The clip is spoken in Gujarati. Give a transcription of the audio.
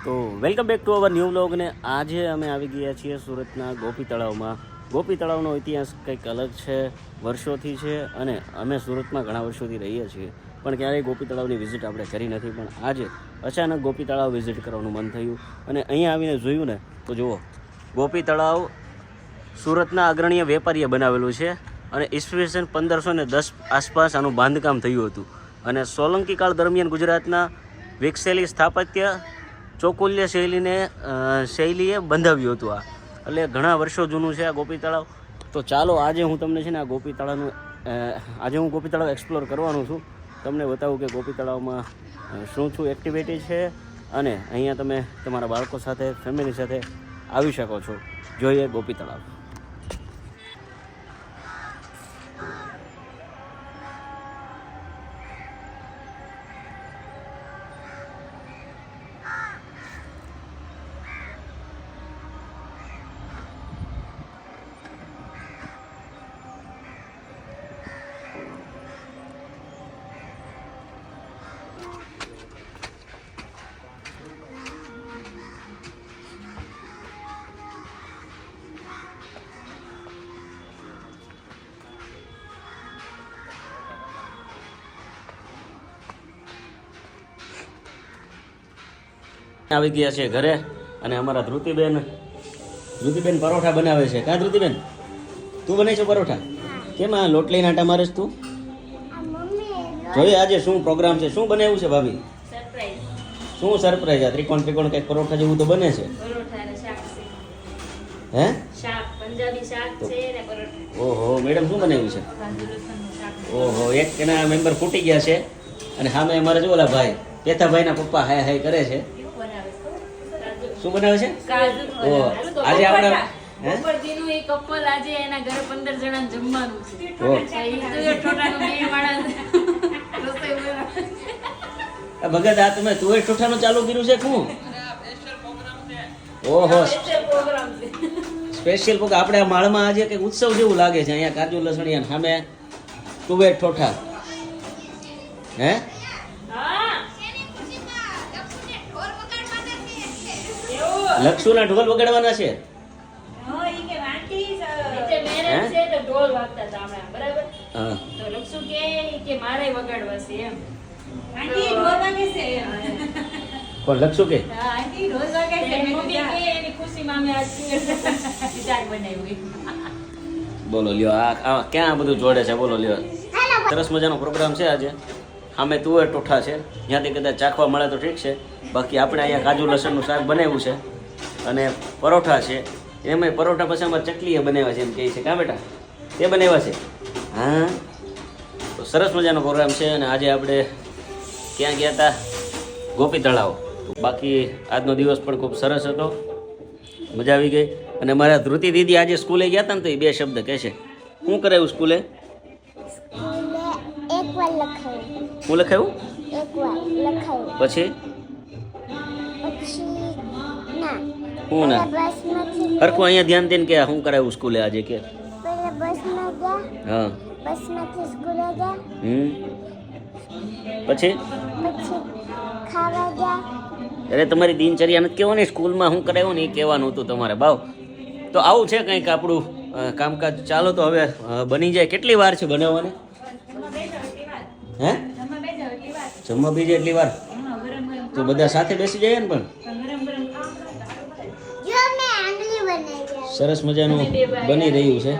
તો welcome back to our new vlog ને આજે અમે આવી ગયા છીએ સુરતના ગોપી તળાવમાં. ગોપી તળાવનો ઇતિહાસ કંઈક અલગ છે, વર્ષોથી છે અને અમે સુરતમાં ઘણા વર્ષોથી રહીએ છીએ પણ ક્યારેય ગોપી તળાવની વિઝિટ આપણે કરી નથી. પણ આજે અચાનક ગોપી તળાવ વિઝિટ કરવાનું મન થયું અને અહીંયા આવીને જોયું ને તો જુઓ, ગોપી તળાવ સુરતના અગ્રણીય વેપારીએ બનાવેલું છે અને ઈસવીસન 1510 આસપાસ આનું બાંધકામ થયું હતું અને સોલંકી કાળ દરમિયાન ગુજરાતના વિકસેલી સ્થાપત્ય ચોકુલ્ય શૈલીએ બંધાવ્યું હતું. આ એટલે ઘણા વર્ષો જૂનું છે આ ગોપી તળાવ. તો ચાલો આજે હું તમને છે ને આ ગોપી તળાવ એક્સપ્લોર કરવાનું છું. તમને બતાવું કે ગોપી તળાવમાં શું એક્ટિવિટી છે અને અહીંયા તમે તમારા બાળકો સાથે ફેમિલી સાથે આવી શકો છો. જોઈએ ગોપી તળાવ. આવી ગયા છે ઘરે અને અમારા ધ્રુતિબેન પરોઠા બનાવે છે. કાં ધ્રુતિબેન, તું બનાવી છે પરોઠા? કેમ આ લોટ લઈને આટા મારે તું? જોઈએ આજે શું પ્રોગ્રામ છે, શું બનાવ્યું છે ભાભી? શું સરપ્રાઈઝ? આ ત્રિકોણ કંઈક પરોઠા જેવું તો બને છે. હે? ઓહો, મેડમ શું બનાવ્યું છે? ઓહો, એક એના મેમ્બર ફૂટી ગયા છે અને સામે અમારે જો ઓલા ભાઈ પેથાભાઈના પપ્પા હાય હાય કરે છે. શું બનાવે છે? ઓહ, આજે આપણે ઉપરથીનું એક કપલ આજે એના ઘરે 15 જણાને જમવાનું છે. ઓહ, એ ઠોઠાનું બે માણસ રસોઈ બનાવે. આ ભગત, આ તમે તુવેર ઠોઠાનું ચાલુ કર્યું છે શું? ઓહો, પ્રોગ્રામ છે. Special program. આપણે આ માળમાં આજે કંઈક ઉત્સવ જેવું લાગે છે. અહીંયા કાજુ લસણિયા સામે તુવેર ઠોઠા. હે? લક્ષુના ઢોલ વગાડવાના છે. ઢોલ વાગતા હતા હમણાં, બરાબર? હા. તો લક્ષુ કે મારે વગાડવા છે એમ. કોણ લક્ષુ કે? મમ્મી કે એની ખુશીમાં અમે આજ ચાર બનાવી. બોલો લ્યો, આ ક્યાં આ બધું જોડે છે? બોલો લ્યો, સરસ મજાનો પ્રોગ્રામ છે આજે. સામે તુવેર ઠોઠા છે, જ્યાંથી કદાચ ચાખવા મળે તો ઠીક છે. બાકી આપણે અહીંયા કાજુ લસણનું શાક બનાવ્યું છે અને પરોઠા છે. એમાંય પરોઠા પછી અમારે ચકલીએ બનાવ્યા છે એમ કહે છે. કાં બેટા, તે બનાવ્યા છે? હા. તો સરસ મજાનો પ્રોગ્રામ છે અને આજે આપણે ક્યાં ગયા હતા? ગોપી તળાવ. બાકી આજનો દિવસ પણ ખૂબ સરસ હતો, મજા આવી ગઈ. અને મારા ધ્રુતિ દીદી આજે સ્કૂલે ગયા હતા ને તો એ બે શબ્દ કહે છે. શું કરાયું સ્કૂલે? શું લખાયું? પછી હું ના હરખું અહીંયા ધ્યાન દઈને કે શું કરાયું સ્કૂલે આજે કે? હા. પછી અરે તમારી દિનચર્યા નથી કહેવાની, સ્કૂલમાં શું કરાયું ને એ કહેવાનું હતું તમારે બાવ. તો આવું છે કંઈક આપણું કામકાજ. ચાલો તો હવે બની જાય. કેટલી વાર છે બનાવવાની? હે? જમવા બીજે એટલી વાર? તો બધા સાથે બેસી જાય ને. પણ સરસ મજાનું બની રહ્યું છે.